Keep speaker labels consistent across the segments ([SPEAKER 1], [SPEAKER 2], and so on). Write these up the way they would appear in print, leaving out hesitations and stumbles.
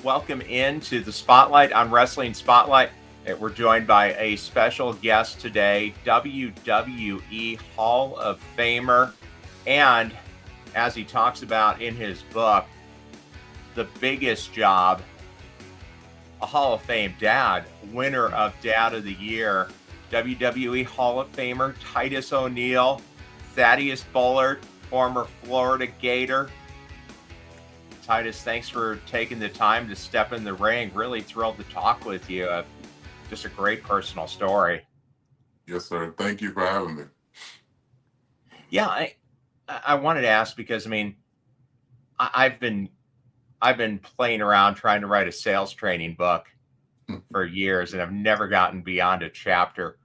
[SPEAKER 1] Welcome into the Spotlight on Wrestling Spotlight. We're joined by a special guest today, WWE Hall of Famer, and as he talks about in his book, the biggest job, a Hall of Fame dad, winner of Dad of the Year, WWE Hall of Famer Titus O'Neil, Thaddeus Bullard, former Florida Gator. Titus, thanks for taking the time to step in the ring. Really thrilled to talk with you. Just a great personal story.
[SPEAKER 2] Yes, sir. Thank you for having me.
[SPEAKER 1] Yeah, I wanted to ask because I've been playing around trying to write a sales training book for years, and I've never gotten beyond a chapter.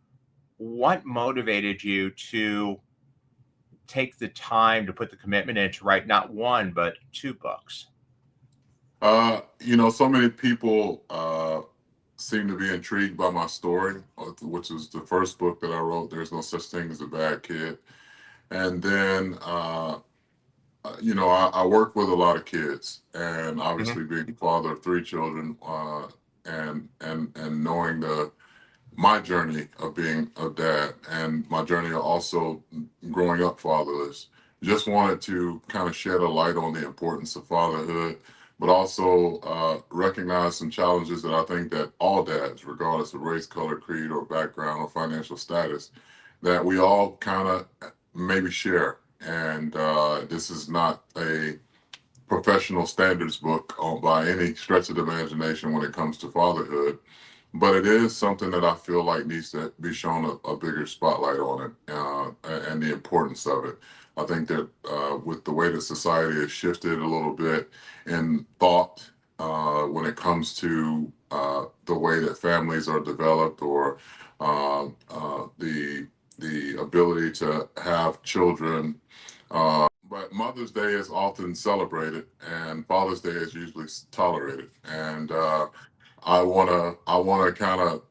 [SPEAKER 1] What motivated you to take the time to put the commitment in to write not one but two books?
[SPEAKER 2] So many people seem to be intrigued by my story, which was the first book that I wrote. There's no such thing as a bad kid. And then, I work with a lot of kids, and
[SPEAKER 1] Mhm.
[SPEAKER 2] obviously being the father of three children, and knowing my journey of being a dad and my journey of also growing up fatherless. Just wanted to kind of shed a light on the importance of fatherhood, but also recognize some challenges that I think that all dads, regardless of race, color, creed, or background or financial status, that we all kind of maybe share. And this is not a professional standards book by any stretch of the imagination when it comes to fatherhood, but it is something that I feel like needs to be shown a bigger spotlight on it, and the importance of it. I think that with the way that society has shifted a little bit in thought when it comes to the way that families are developed, or the ability to have children. But Mother's Day is often celebrated, and Father's Day is usually tolerated. And I wanna kind of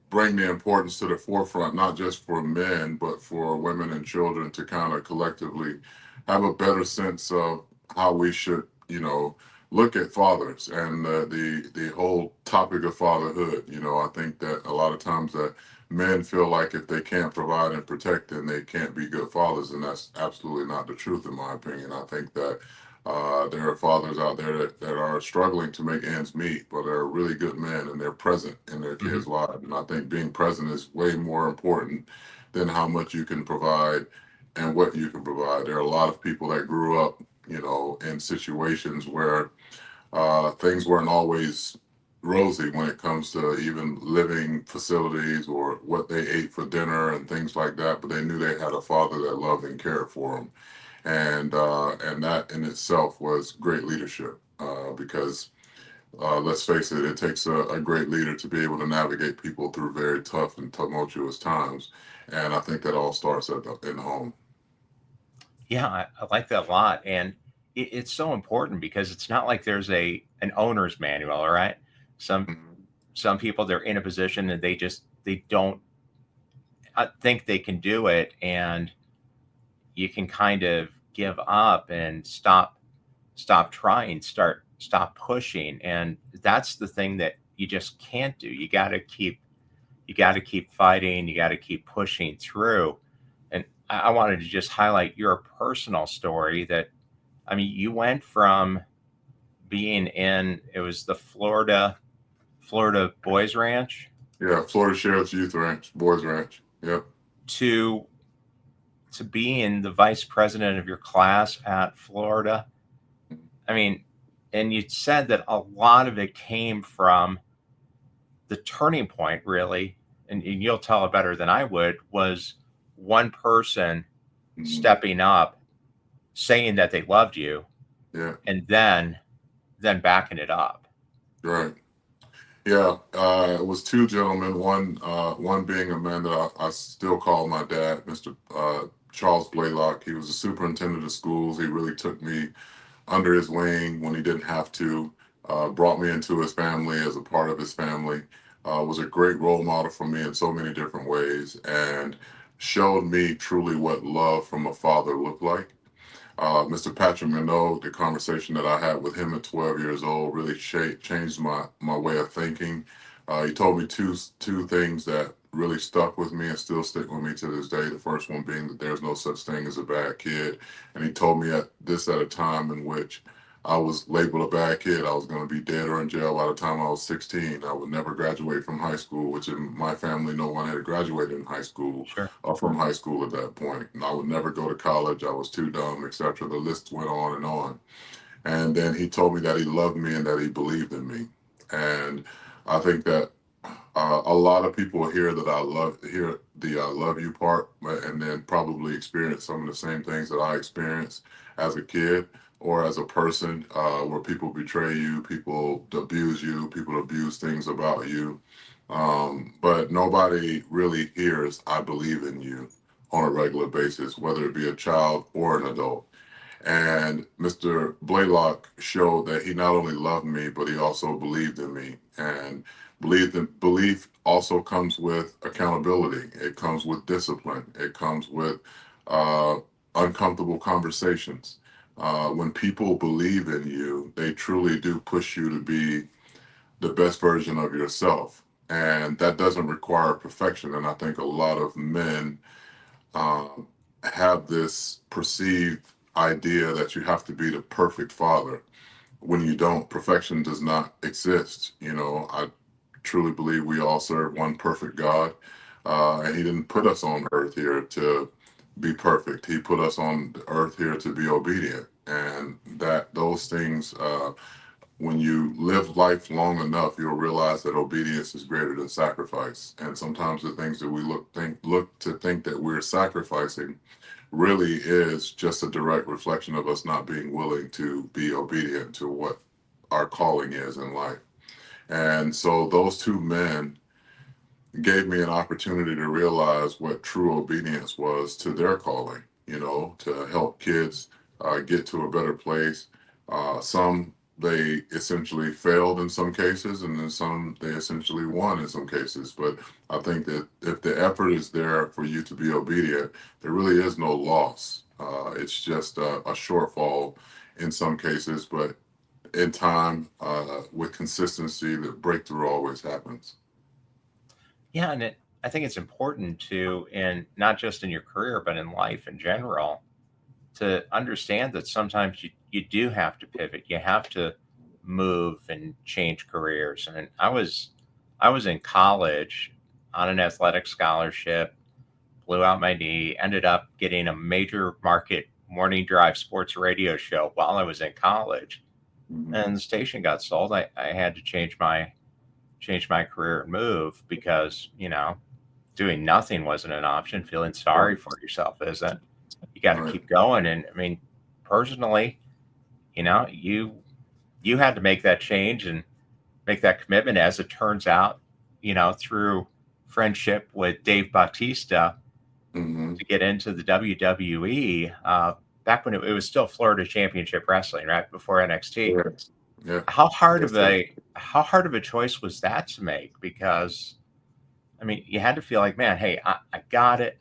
[SPEAKER 2] bring the importance to the forefront, not just for men, but for women and children to kind of collectively have a better sense of how we should, look at fathers and the whole topic of fatherhood. I think that a lot of times that men feel like if they can't provide and protect, then they can't be good fathers, and that's absolutely not the truth, in my opinion. I think that there are fathers out there that are struggling to make ends meet, but are really good men and they're present in their
[SPEAKER 1] Mhm.
[SPEAKER 2] kids' lives. And I think being present is way more important than how much you can provide and what you can provide. There are a lot of people that grew up, in situations where things weren't always rosy when it comes to even living facilities or what they ate for dinner and things like that, but they knew they had a father that loved and cared for them, and that in itself was great leadership. Because let's face it, it takes a great leader to be able to navigate people through very tough and tumultuous times, and I think that all starts in home.
[SPEAKER 1] Yeah, I like that a lot, and it's so important because it's not like there's an owner's manual. All right, some
[SPEAKER 2] Mhm.
[SPEAKER 1] some people, they're in a position and they don't think they can do it, and you can kind of give up and stop trying, stop pushing, and that's the thing that you just can't do. You got to keep fighting. You got to keep pushing through. And I wanted to just highlight your personal story that, you went from being in, it was the Florida Boys Ranch,
[SPEAKER 2] Yeah, Florida Sheriff's Youth Ranch, Boys Ranch. Yep.
[SPEAKER 1] to being the vice president of your class at Florida. I mean, and you said that a lot of it came from the turning point, really, and you'll tell it better than I would, was one person
[SPEAKER 2] Mhm.
[SPEAKER 1] stepping up, saying that they loved you,
[SPEAKER 2] Yeah.
[SPEAKER 1] and then backing it up.
[SPEAKER 2] Right. Yeah, it was two gentlemen. One being a man that I still call my dad, Mr. Charles Blaylock. He was the superintendent of schools. He really took me under his wing when he didn't have to. Brought me into his family as a part of his family. Was a great role model for me in so many different ways, and showed me truly what love from a father looked like. Mr. Patrick Minot, the conversation that I had with him at 12 years old really changed my way of thinking. He told me two things that really stuck with me and still stick with me to this day. The first one being that there's no such thing as a bad kid, and he told me at a time in which I was labeled a bad kid. I was going to be dead or in jail by the time I was 16. I would never graduate from high school, which in my family, no one had graduated in high school
[SPEAKER 1] Sure.
[SPEAKER 2] or from high school at that point. And I would never go to college. I was too dumb, etc. The list went on and on. And then he told me that he loved me and that he believed in me. And I think that a lot of people hear the I love you part, and then probably experience some of the same things that I experienced as a kid or as a person, where people betray you, people abuse you, people abuse things about you. But nobody really hears I believe in you on a regular basis, whether it be a child or an adult. And Mr. Blaylock showed that he not only loved me, but he also believed in me. And belief also comes with accountability. It comes with discipline. It comes with uh, uncomfortable conversations. When people believe in you, they truly do push you to be the best version of yourself. And that doesn't require perfection. And I think a lot of men um, have this perceived idea that you have to be the perfect father. When you don't, perfection does not exist. I truly believe we all serve one perfect God, and He didn't put us on earth here to be perfect. He put us on the earth here to be obedient, and that those things. When you live life long enough, you'll realize that obedience is greater than sacrifice. And sometimes the things that we look to think that we're sacrificing really is just a direct reflection of us not being willing to be obedient to what our calling is in life. And so those two men gave me an opportunity to realize what true obedience was to their calling, to help kids get to a better place. Some they essentially failed in some cases, and then some they essentially won in some cases. But I think that if the effort is there for you to be obedient, there really is no loss. It's just a shortfall in some cases, but in time, with consistency, the breakthrough always happens.
[SPEAKER 1] Yeah, and I think it's important to, in not just in your career, but in life in general, to understand that sometimes you do have to pivot. You have to move and change careers. And I was in college on an athletic scholarship, blew out my knee, ended up getting a major market morning drive sports radio show while I was in college.
[SPEAKER 2] Mhm.
[SPEAKER 1] And the station got sold. I had to change my career and move because, doing nothing wasn't an option. Feeling sorry
[SPEAKER 2] Right.
[SPEAKER 1] for yourself isn't. You got to
[SPEAKER 2] Right.
[SPEAKER 1] keep going. And I mean, personally, you had to make that change and make that commitment. As it turns out, through friendship with Dave Bautista
[SPEAKER 2] Hmm.
[SPEAKER 1] to get into the WWE, back when it was still Florida Championship Wrestling, right before NXT.
[SPEAKER 2] Yes. Yeah.
[SPEAKER 1] How hard
[SPEAKER 2] Yes,
[SPEAKER 1] of
[SPEAKER 2] sir.
[SPEAKER 1] a how hard of a choice was that to make? Because I mean, you had to feel like, man, hey, I got it.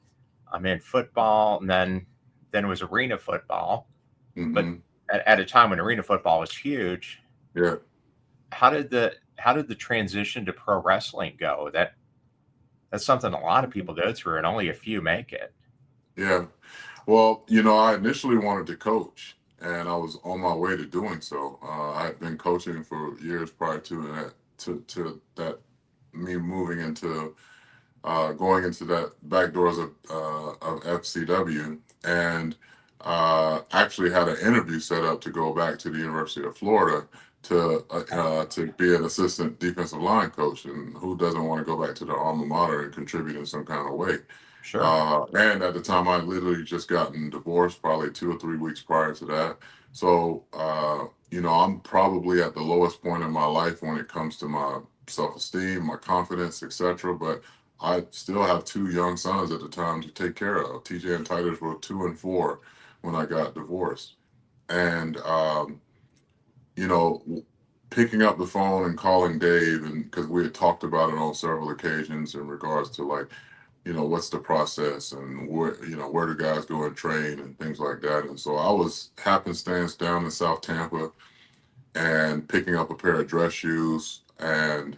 [SPEAKER 1] I'm in football, and then it was arena football. But
[SPEAKER 2] Hmm.
[SPEAKER 1] at a time when arena football was huge,
[SPEAKER 2] Yeah.
[SPEAKER 1] how did the transition to pro wrestling go? That's something a lot of people go through, and only a few make it.
[SPEAKER 2] Yeah. Well, I initially wanted to coach, and I was on my way to doing so. I had been coaching for years prior to that, to me moving into going into that back doors of FCW, and actually had an interview set up to go back to the University of Florida to be an assistant defensive line coach. And who doesn't want to go back to their alma mater and contribute in some kind of way?
[SPEAKER 1] Sure.
[SPEAKER 2] And at the time, I literally just gotten divorced, probably 2 or 3 weeks prior to that. So, I'm probably at the lowest point in my life when it comes to my self-esteem, my confidence, etc. But I still have two young sons at the time to take care of. TJ and Titus were 2 and 4 when I got divorced. And, you know, picking up the phone and calling Dave, and because we had talked about it on several occasions in regards to like what's the process and where do guys go and train and things like that. And so I was happenstance down in South Tampa and picking up a pair of dress shoes and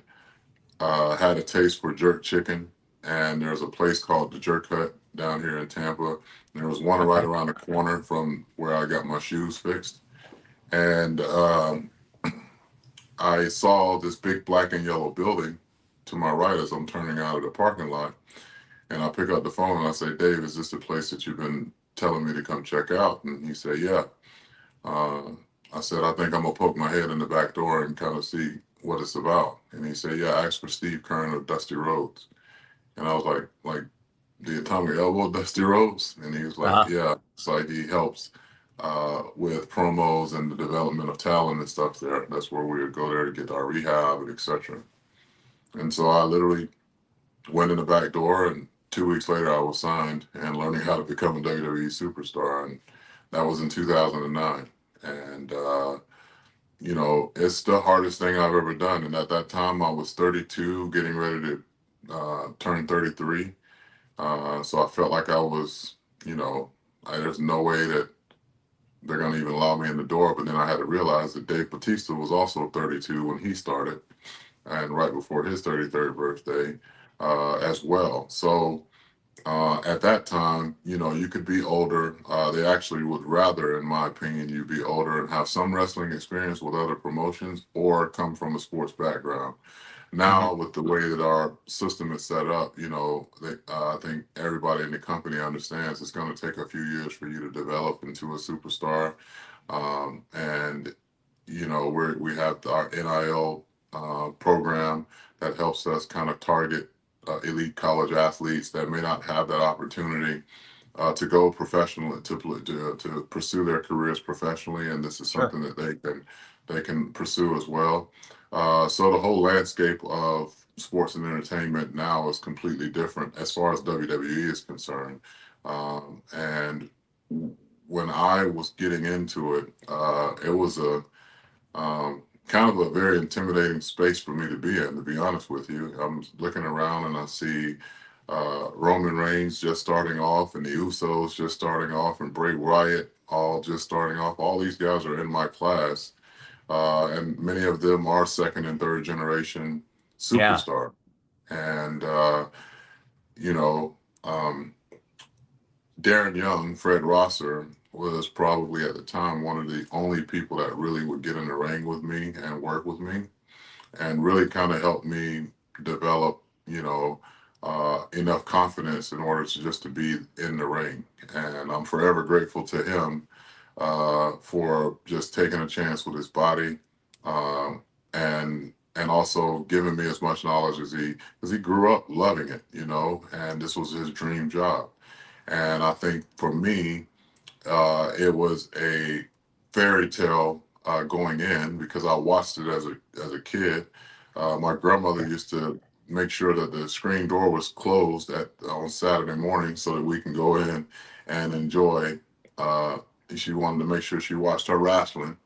[SPEAKER 2] had a taste for jerk chicken. And there's a place called the Jerk Hut down here in Tampa. And there was one right
[SPEAKER 1] Okay.
[SPEAKER 2] around the corner from where I got my shoes fixed. And I saw this big black and yellow building to my right as I'm turning out of the parking lot. And I pick up the phone and I say, Dave, is this the place that you've been telling me to come check out? And he said, yeah. Uh, I said, I think I'm gonna poke my head in the back door and kind of see what it's about. And he said, yeah, ask for Steve Kern of Dusty Rhodes. And I was like the atomic elbow, Dusty Rhodes? And he was like,
[SPEAKER 1] Uh-huh.
[SPEAKER 2] yeah. It's like he helps with promos and the development of talent and stuff there. That's where we would go there to get our rehab and etc. And so I literally went in the back door, and 2 weeks later I was signed and learning how to become a WWE superstar. And that was in 2009. And it's the hardest thing I've ever done. And at that time I was 32, getting ready to turn 33. So I felt like I was, there's no way that they're going to even allow me in the door. But then I had to realize that Dave Bautista was also 32 when he started, and right before his 33rd birthday as well. So at that time, you could be older. They actually would rather, in my opinion, you be older and have some wrestling experience with other promotions or come from a sports background.
[SPEAKER 1] Hmm.
[SPEAKER 2] Now, with the way that our system is set up, I think everybody in the company understands it's going to take a few years for you to develop into a superstar. And we have our NIL program that helps us kind of target elite college athletes that may not have that opportunity to go professional to pursue their careers professionally, and this is
[SPEAKER 1] Sure.
[SPEAKER 2] something that they can pursue as well. So the whole landscape of sports and entertainment now is completely different as far as WWE is concerned. And when I was getting into it, it was a kind of a very intimidating space for me to be in, to be honest with you. I'm looking around and I see Roman Reigns just starting off, and the Usos just starting off, and Bray Wyatt all just starting off. All these guys are in my class, and many of them are second and third generation
[SPEAKER 1] Yeah.
[SPEAKER 2] superstar. And you know, um, Darren Young, Fred Rosser, was probably at the time one of the only people that really would get in the ring with me and work with me and really kind of helped me develop, enough confidence in order to just to be in the ring. And I'm forever grateful to him for just taking a chance with his body, and also giving me as much knowledge as because he grew up loving it, and this was his dream job. And I think for me, it was a fairy tale going in because I watched it as a kid. My grandmother
[SPEAKER 1] Sure.
[SPEAKER 2] used to make sure that the screen door was closed on Saturday morning so that we can go in and enjoy. Uh, she wanted to make sure she watched her wrestling,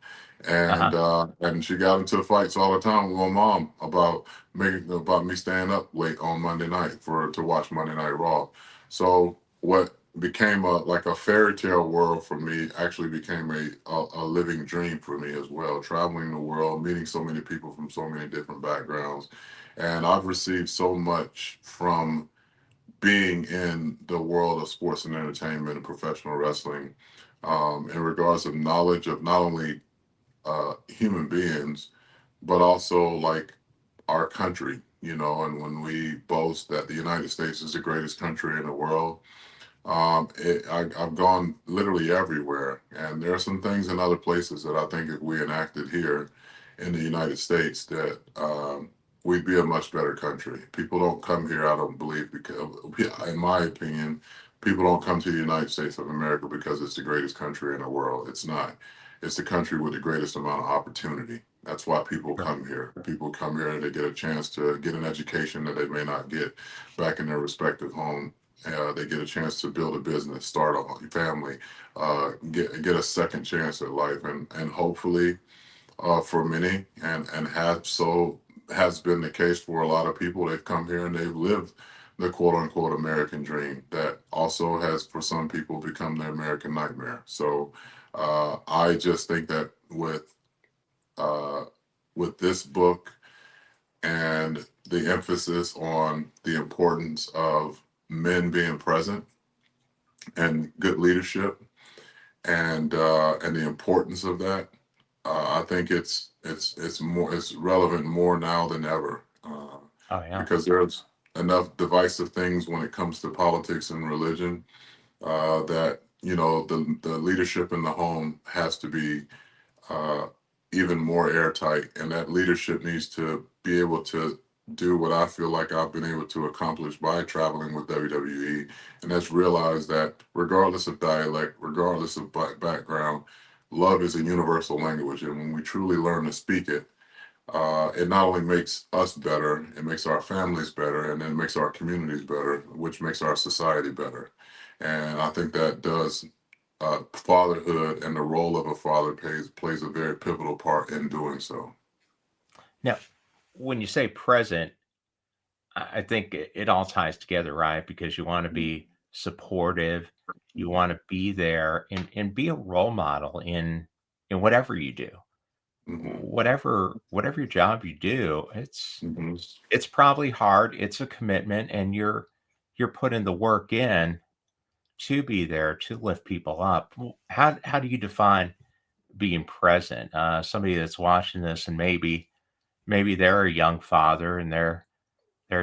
[SPEAKER 1] Uh-huh.
[SPEAKER 2] and she got into fights all the time with my mom about me staying up late on Monday night to watch Monday Night Raw. So what became like a fairy tale world for me actually became a living dream for me as well, traveling the world, meeting so many people from so many different backgrounds. And I've received so much from being in the world of sports and entertainment and professional wrestling, in regards of knowledge of not only human beings, but also like our country, and when we boast that the United States is the greatest country in the world, I've gone literally everywhere, and there are some things in other places that I think if we enacted here in the United States, that we'd be a much better country. People don't come here, I don't believe, because, in my opinion, people don't come to the United States of America because it's the greatest country in the world. It's not. It's the country with the greatest amount of opportunity. That's why people
[SPEAKER 1] Sure.
[SPEAKER 2] come here. People come here and they get a chance to get an education that they may not get back in their respective home. They get a chance to build a business, start a family, get a second chance at life, and hopefully, for many, and has been the case for a lot of people. They've come here and they've lived the quote unquote American dream that also has for some people become the American nightmare. So I just think that uh, with this book and the emphasis on the importance of men being present and good leadership and the importance of that, I think it's relevant more now than ever
[SPEAKER 1] Oh yeah.
[SPEAKER 2] because there's enough divisive things when it comes to politics and religion that the leadership in the home has to be uh, even more airtight, and that leadership needs to be able to do what I feel like I've been able to accomplish by traveling with WWE, and that's realize that regardless of dialect, regardless of background, love is a universal language, and when we truly learn to speak it, it not only makes us better, it makes our families better, and then it makes our communities better, which makes our society better. And I think that does fatherhood and the role of a father plays a very pivotal part in doing so.
[SPEAKER 1] Now, when you say present, I think it all ties together, right? Because you want to be supportive, you want to be there and be a role model in whatever you do.
[SPEAKER 2] Hmm.
[SPEAKER 1] Whatever your job you do,
[SPEAKER 2] Hmm.
[SPEAKER 1] it's probably hard, it's a commitment, and you're putting the work in to be there to lift people up. How do you define being present? Somebody that's watching this and maybe they're a young father and they're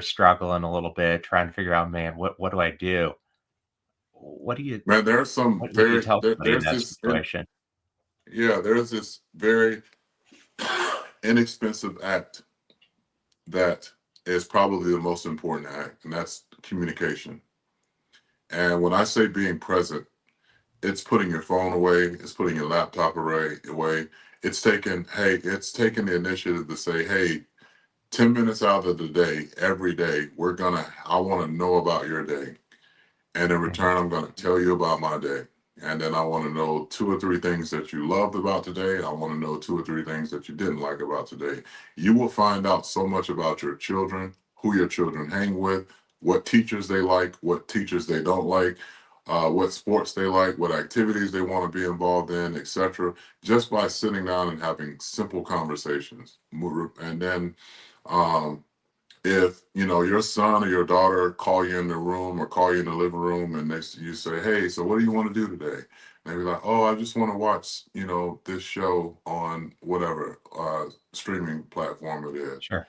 [SPEAKER 1] struggling a little bit, trying to figure out, man, what do I do? What do you
[SPEAKER 2] Man, there's some
[SPEAKER 1] what would you tell somebody in
[SPEAKER 2] there's
[SPEAKER 1] that
[SPEAKER 2] this and
[SPEAKER 1] situation?
[SPEAKER 2] yeah, there's this very inexpensive act that is probably the most important act, and that's communication. And when I say being present, it's putting your phone away, it's putting your laptop away. It's taking the initiative to say, hey, 10 minutes out of the day, every day, I want to know about your day. And in
[SPEAKER 1] Mhm.
[SPEAKER 2] return, I'm going to tell you about my day. And then I want to know two or three things that you loved about today. I want to know two or three things that you didn't like about today. You will find out so much about your children, who your children hang with, what teachers they like, what teachers they don't like, what sports they like, what activities they want to be involved in, etc. Just by sitting down and having simple conversations. And then um, if your son or your daughter call you in the room or call you in the living room and you say, hey, so what do you want to do today? And they be like, oh, I just want to watch this show on whatever streaming platform it is.
[SPEAKER 1] Sure.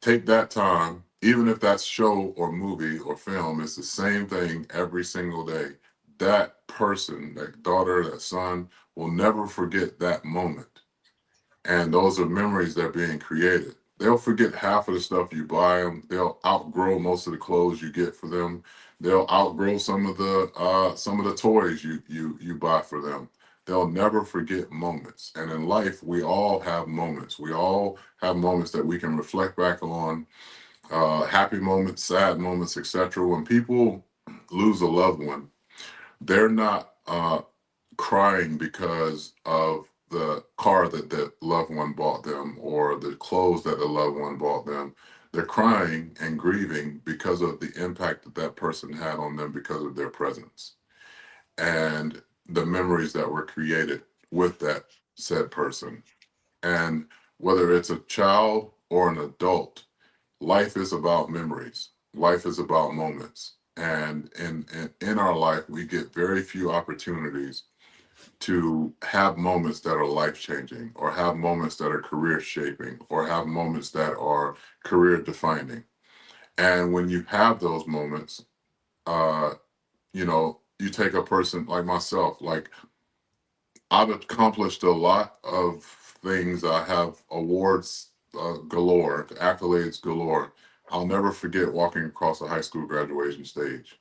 [SPEAKER 2] Take that time, even if that's show or movie or film, it's the same thing every single day. That person, that daughter, that son, will never forget that moment, and those are memories that are being created. They'll forget half of the stuff you buy them. They'll outgrow most of the clothes you get for them. They'll outgrow some of the toys you buy for them. They'll never forget moments. And in life, we all have moments. We all have moments that we can reflect back on, happy moments, sad moments, etc. When people lose a loved one, they're not crying because of the car that the loved one bought them or the clothes that the loved one bought them. They're crying and grieving because of the impact that that person had on them because of their presence and the memories that were created with that said person. And whether it's a child or an adult, life is about memories. Life is about moments. And in our life, we get very few opportunities to have moments that are life changing, or have moments that are career shaping, or have moments that are career defining. And when you have those moments, uh, you take a person like myself, like I've accomplished a lot of things. I have awards galore, accolades galore. I'll never forget walking across a high school graduation stage.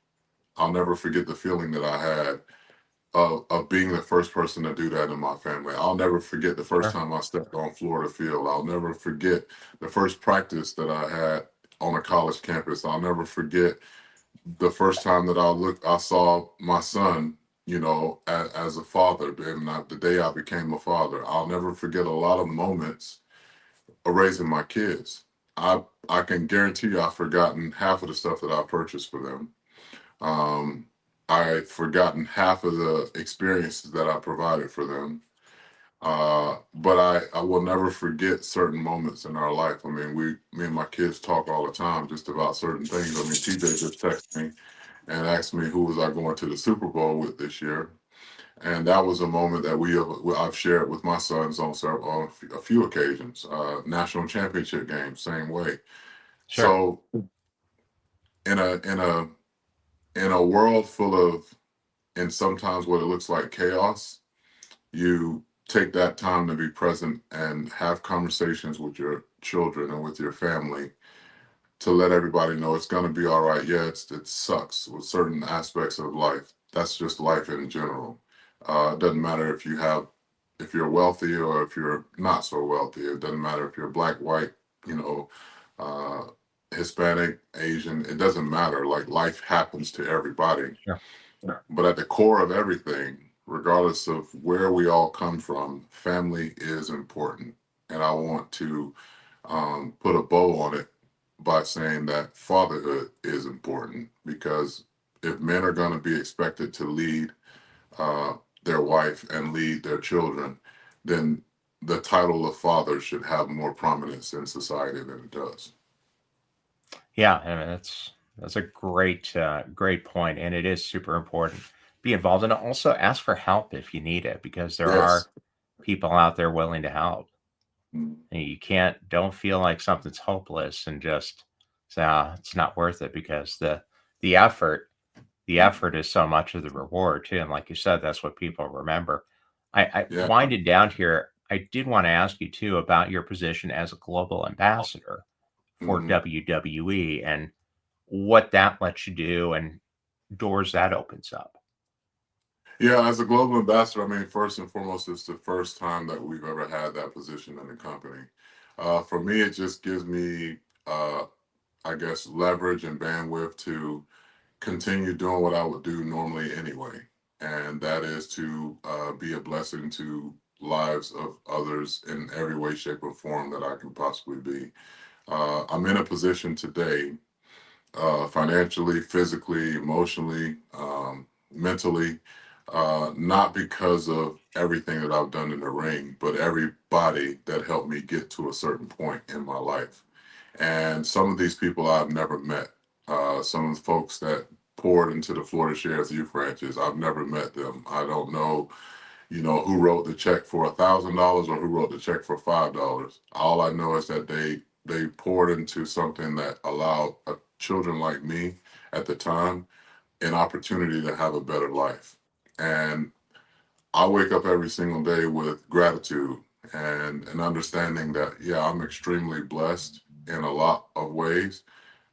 [SPEAKER 2] I'll never forget the feeling that I had of being the first person to do that in my family. I'll never forget the first
[SPEAKER 1] Sure.
[SPEAKER 2] time I stepped on Florida field. I'll never forget the first practice that I had on a college campus. I'll never forget the first time that I saw my son, as a father, and the day I became a father. I'll never forget a lot of moments of raising my kids. I can guarantee you I've forgotten half of the stuff that I purchased for them. Um, I've forgotten half of the experiences that I provided for them. But I will never forget certain moments in our life. I mean, me and my kids talk all the time just about certain things. I mean, TJ just texted me and asked me who was I going to the Super Bowl with this year. And that was a moment that I've shared with my sons on a few occasions. National championship games, same way.
[SPEAKER 1] Sure.
[SPEAKER 2] So in a world full of, and sometimes what it looks like chaos, you take that time to be present and have conversations with your children and with your family to let everybody know it's going to be all right. Yeah, it sucks with certain aspects of life. That's just life in general. It doesn't matter if you're wealthy or if you're not so wealthy. It doesn't matter if you're black, white, you know, uh, Hispanic, Asian. It doesn't matter. Like life happens to everybody.
[SPEAKER 1] Sure.
[SPEAKER 2] But at the core of everything, regardless of where we all come from, family is important. And I want to put a bow on it by saying that fatherhood is important because if men are going to be expected to lead uh, their wife and lead their children, then the title of father should have more prominence in society than it does.
[SPEAKER 1] Yeah, I mean, that's a great point, and it is super important. Be involved and also ask for help if you need it, because there are
[SPEAKER 2] Yes.
[SPEAKER 1] people out there willing to help.
[SPEAKER 2] Mm.
[SPEAKER 1] And you can't don't feel like something's hopeless and just say, "Ah, it's not worth it," because the effort the effort is so much of the reward too. And like you said, that's what people remember. I
[SPEAKER 2] Yeah.
[SPEAKER 1] winded down here. I did want to ask you too about your position as a global ambassador for
[SPEAKER 2] Hmm.
[SPEAKER 1] WWE and what that lets you do and doors that opens up.
[SPEAKER 2] Yeah, as a global ambassador, I mean, first and foremost, it's the first time that we've ever had that position in the company. For me, it just gives me, uh, I guess, leverage and bandwidth to continue doing what I would do normally anyway, and that is to be a blessing to lives of others in every way, shape, or form that I can possibly be. I'm in a position today, financially, physically, emotionally, mentally, not because of everything that I've done in the ring, but everybody that helped me get to a certain point in my life. And some of these people I've never met. Some of the folks that poured into the Florida Shares Youth Ranches, I've never met them. I don't know, who wrote the check for $1,000 or who wrote the check for $5. All I know is that they poured into something that allowed children like me at the time an opportunity to have a better life. And I wake up every single day with gratitude and an understanding that, yeah, I'm extremely blessed in a lot of ways.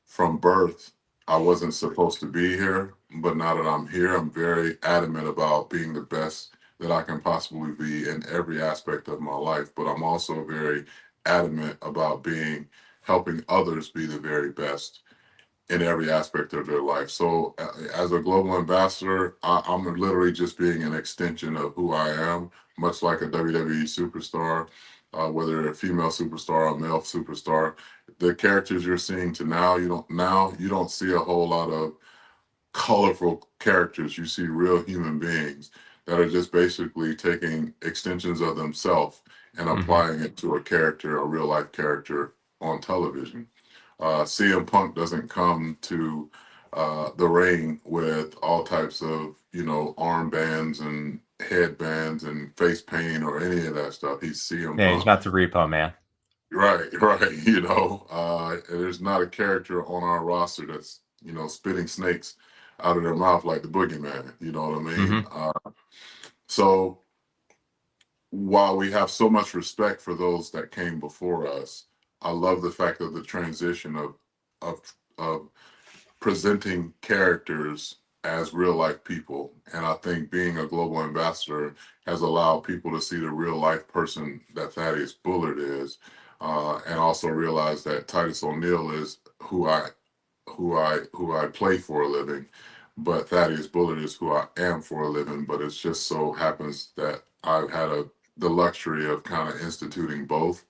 [SPEAKER 2] From birth, I wasn't supposed to be here, but now that I'm here, I'm very adamant about being the best that I can possibly be in every aspect of my life. But I'm also very adamant about helping others be the very best in every aspect of their life. So, as a global ambassador, I'm literally just being an extension of who I am, much like a WWE superstar, whether a female superstar or male superstar. The characters you're seeing you don't see a whole lot of colorful characters. You see real human beings that are just basically taking extensions of themselves and
[SPEAKER 1] Hmm.
[SPEAKER 2] applying it to a character, a real life character on television. CM Punk doesn't come to the ring with all types of, armbands and headbands and face paint or any of that stuff. He's CM
[SPEAKER 1] Yeah, he's
[SPEAKER 2] Punk.
[SPEAKER 1] not the repo man.
[SPEAKER 2] Right, right. There's not a character on our roster that's, spitting snakes out of their mouth like the boogeyman. You know what I mean?
[SPEAKER 1] Hmm.
[SPEAKER 2] So while we have so much respect for those that came before us, I love the fact of the transition of presenting characters as real life people. And I think being a global ambassador has allowed people to see the real life person that Thaddeus Bullard is, and also realize that Titus O'Neil is who I play for a living, but Thaddeus Bullard is who I am for a living. But it just so happens that I've had the luxury of kind of instituting both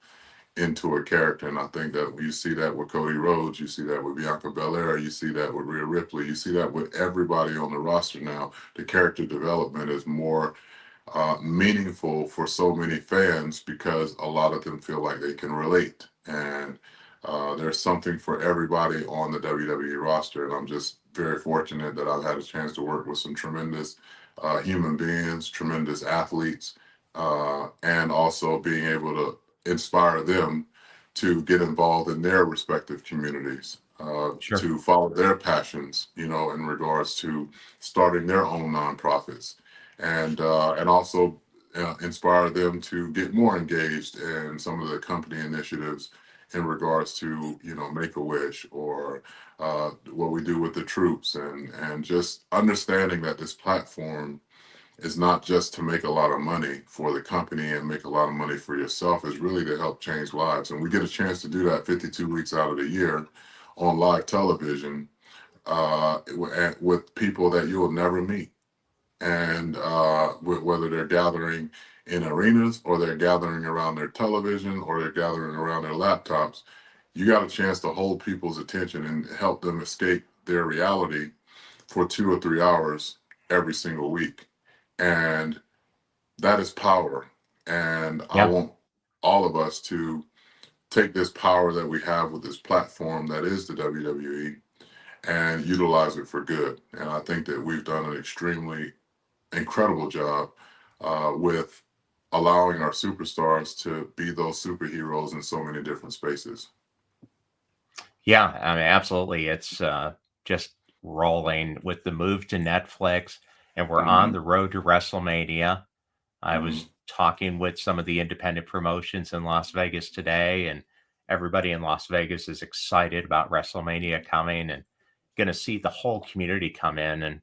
[SPEAKER 2] into a character. And I think that you see that with Cody Rhodes, you see that with Bianca Belair, you see that with Rhea Ripley, you see that with everybody on the roster now. The character development is more meaningful for so many fans because a lot of them feel like they can relate. And there's something for everybody on the WWE roster. And I'm just very fortunate that I've had a chance to work with some tremendous human beings, tremendous athletes, and also being able to inspire them to get involved in their respective communities,
[SPEAKER 1] Sure.
[SPEAKER 2] to follow their passions, in regards to starting their own nonprofits, and also inspire them to get more engaged in some of the company initiatives in regards to Make a Wish, or what we do with the troops, and just understanding that this platform is not just to make a lot of money for the company and make a lot of money for yourself. Is really to help change lives, and we get a chance to do that 52 weeks out of the year on live television, with people that you will never meet, and whether they're gathering in arenas, or they're gathering around their television, or they're gathering around their laptops. You got a chance to hold people's attention and help them escape their reality for 2 or 3 hours every single week. And that is power. And I
[SPEAKER 1] Yeah.
[SPEAKER 2] want all of us to take this power that we have with this platform that is the WWE and utilize it for good. And I think that we've done an extremely incredible job with allowing our superstars to be those superheroes in so many different spaces.
[SPEAKER 1] Yeah, I mean, absolutely. It's just rolling with the move to Netflix, and we're on
[SPEAKER 2] Hmm.
[SPEAKER 1] the road to WrestleMania. I
[SPEAKER 2] Hmm.
[SPEAKER 1] was talking with some of the independent promotions in Las Vegas today, and everybody in Las Vegas is excited about WrestleMania coming and going to see the whole community come in. And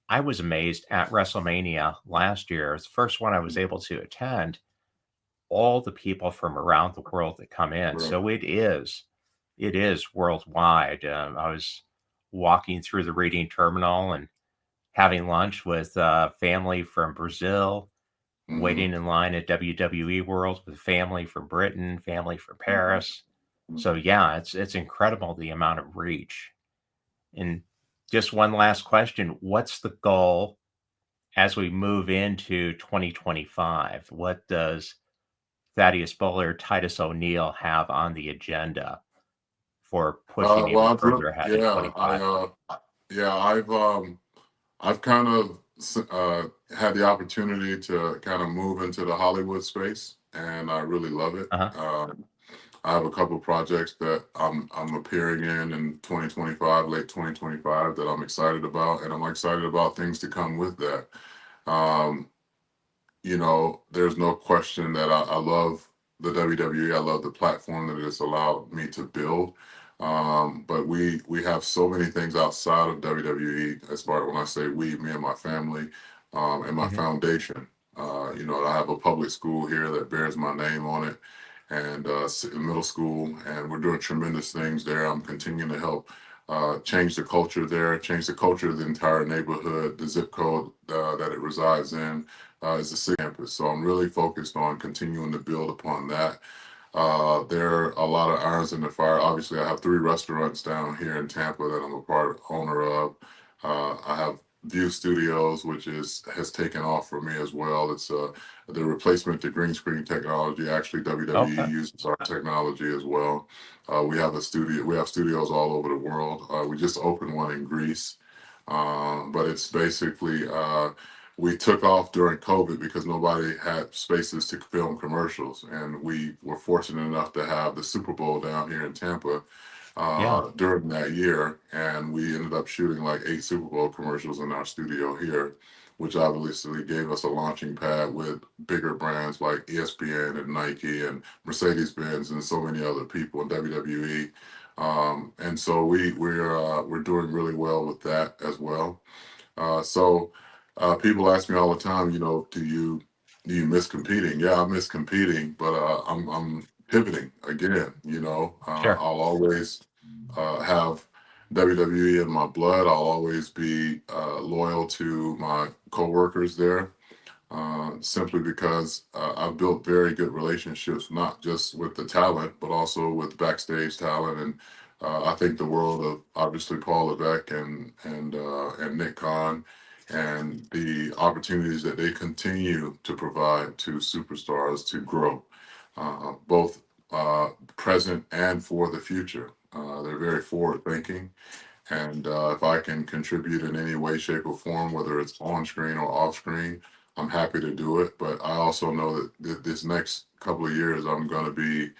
[SPEAKER 1] I was amazed at WrestleMania last year. It's the first one I was able to attend, all the people from around the world that come in.
[SPEAKER 2] Right.
[SPEAKER 1] So it is worldwide. I was walking through the reading terminal and having lunch with family from Brazil,
[SPEAKER 2] Hmm.
[SPEAKER 1] waiting in line at WWE World with family from Britain, family from Paris. So yeah, it's incredible the amount of reach. And just one last question: what's the goal as we move into 2025? What does Thaddeus Bowler, Titus O'Neil have on the agenda for pushing
[SPEAKER 2] Well,
[SPEAKER 1] even further ahead in 25?
[SPEAKER 2] yeah, I've kind of had the opportunity to kind of move into the Hollywood space, and I really love it.
[SPEAKER 1] Uh-huh.
[SPEAKER 2] I have a couple projects that I'm appearing in 2025, late 2025, that I'm excited about, and I'm excited about things to come with that. Um, there's no question that I love the WWE. I love the platform that it's allowed me to build. But we have so many things outside of WWE. As far when I say we, me and my family, and my
[SPEAKER 1] Mhm.
[SPEAKER 2] foundation. I have a public school here that bears my name on it, and middle school, and we're doing tremendous things there. I'm continuing to help change the culture there, change the culture of the entire neighborhood, the zip code that it resides in, is the city campus. So I'm really focused on continuing to build upon that. There are a lot of irons in the fire. Obviously, I have 3 restaurants down here in Tampa that I'm a owner of. I have View Studios, which has taken off for me as well. It's the replacement to green screen technology. Actually, WWE
[SPEAKER 1] Okay.
[SPEAKER 2] uses our technology as well. We have a studio. We have studios all over the world. We just opened one in Greece, but it's basically we took off during COVID because nobody had spaces to film commercials, and we were fortunate enough to have the Super Bowl down here in Tampa
[SPEAKER 1] Yeah.
[SPEAKER 2] during that year, and we ended up shooting like 8 Super Bowl commercials in our studio here, which obviously gave us a launching pad with bigger brands like ESPN and Nike and Mercedes Benz and so many other people in WWE. And so we're doing really well with that as well. So people ask me all the time, do you miss competing? Yeah, I miss competing, but I'm pivoting again.
[SPEAKER 1] Sure.
[SPEAKER 2] I'll always have WWE in my blood. I'll always be loyal to my coworkers there. simply because I've built very good relationships, not just with the talent, but also with backstage talent. And I think the world of obviously Paul Levesque and Nick Khan, and the opportunities that they continue to provide to superstars to grow, both present and for the future. They're very forward thinking. And if I can contribute in any way, shape, or form, whether it's on screen or off screen, I'm happy to do it. But I also know that this next couple of years, I'm going to be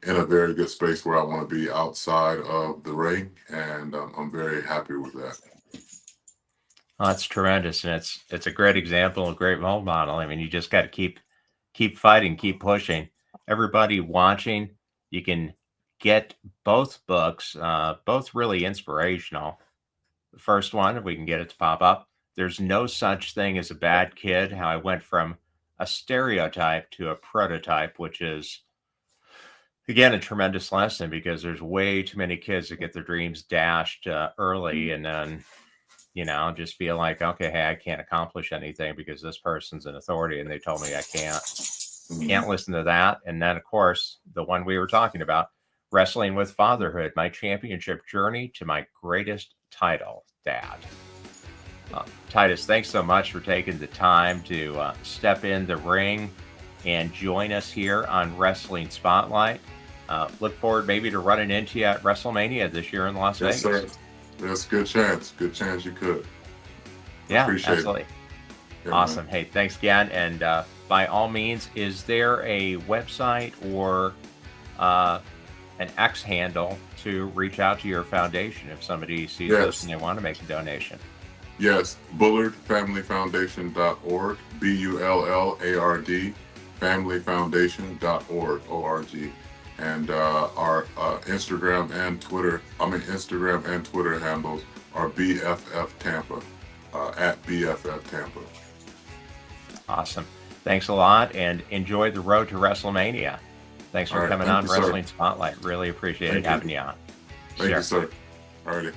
[SPEAKER 2] in a very good space where I want to be outside of the ring. And I'm very happy with that.
[SPEAKER 1] Oh, that's tremendous, and it's a great example, a great role model. I mean, you just got to keep fighting, keep pushing. Everybody watching, you can get both books, both really inspirational. The first one, if we can get it to pop up, There's No Such Thing as a Bad Kid: How I Went from a Stereotype to a Prototype, which is, again, a tremendous lesson because there's way too many kids that get their dreams dashed early and then, just feel like, okay, hey, I can't accomplish anything because this person's an authority and they told me I can't. Can't listen to that. And then, of course, the one we were talking about, Wrestling with Fatherhood, my championship journey to my greatest title, Dad. Titus, thanks so much for taking the time to step in the ring and join us here on Wrestling Spotlight. Look forward maybe to running into you at WrestleMania this year in Las
[SPEAKER 2] Yes,
[SPEAKER 1] Vegas.
[SPEAKER 2] sir. There's a good chance. Good chance you could.
[SPEAKER 1] Yeah,
[SPEAKER 2] Appreciate
[SPEAKER 1] absolutely.
[SPEAKER 2] it. Yeah,
[SPEAKER 1] Awesome.
[SPEAKER 2] man.
[SPEAKER 1] Hey, thanks again. And by all means, is there a website or an X handle to reach out to your foundation if somebody sees this and
[SPEAKER 2] Yes.
[SPEAKER 1] they want to make a donation?
[SPEAKER 2] Yes. BullardFamilyFoundation.org. BULLARD FamilyFoundation.org. ORG. And our Instagram and Twitter handles are BFF Tampa, at BFF Tampa.
[SPEAKER 1] Awesome. Thanks a lot and enjoy the road to WrestleMania. Thanks
[SPEAKER 2] All
[SPEAKER 1] for
[SPEAKER 2] right.
[SPEAKER 1] coming
[SPEAKER 2] Thank
[SPEAKER 1] on
[SPEAKER 2] you, sir.
[SPEAKER 1] Wrestling Spotlight. Really appreciate it
[SPEAKER 2] Thank you.
[SPEAKER 1] having you on.
[SPEAKER 2] Thank you,
[SPEAKER 1] Sure.
[SPEAKER 2] sir. All righty.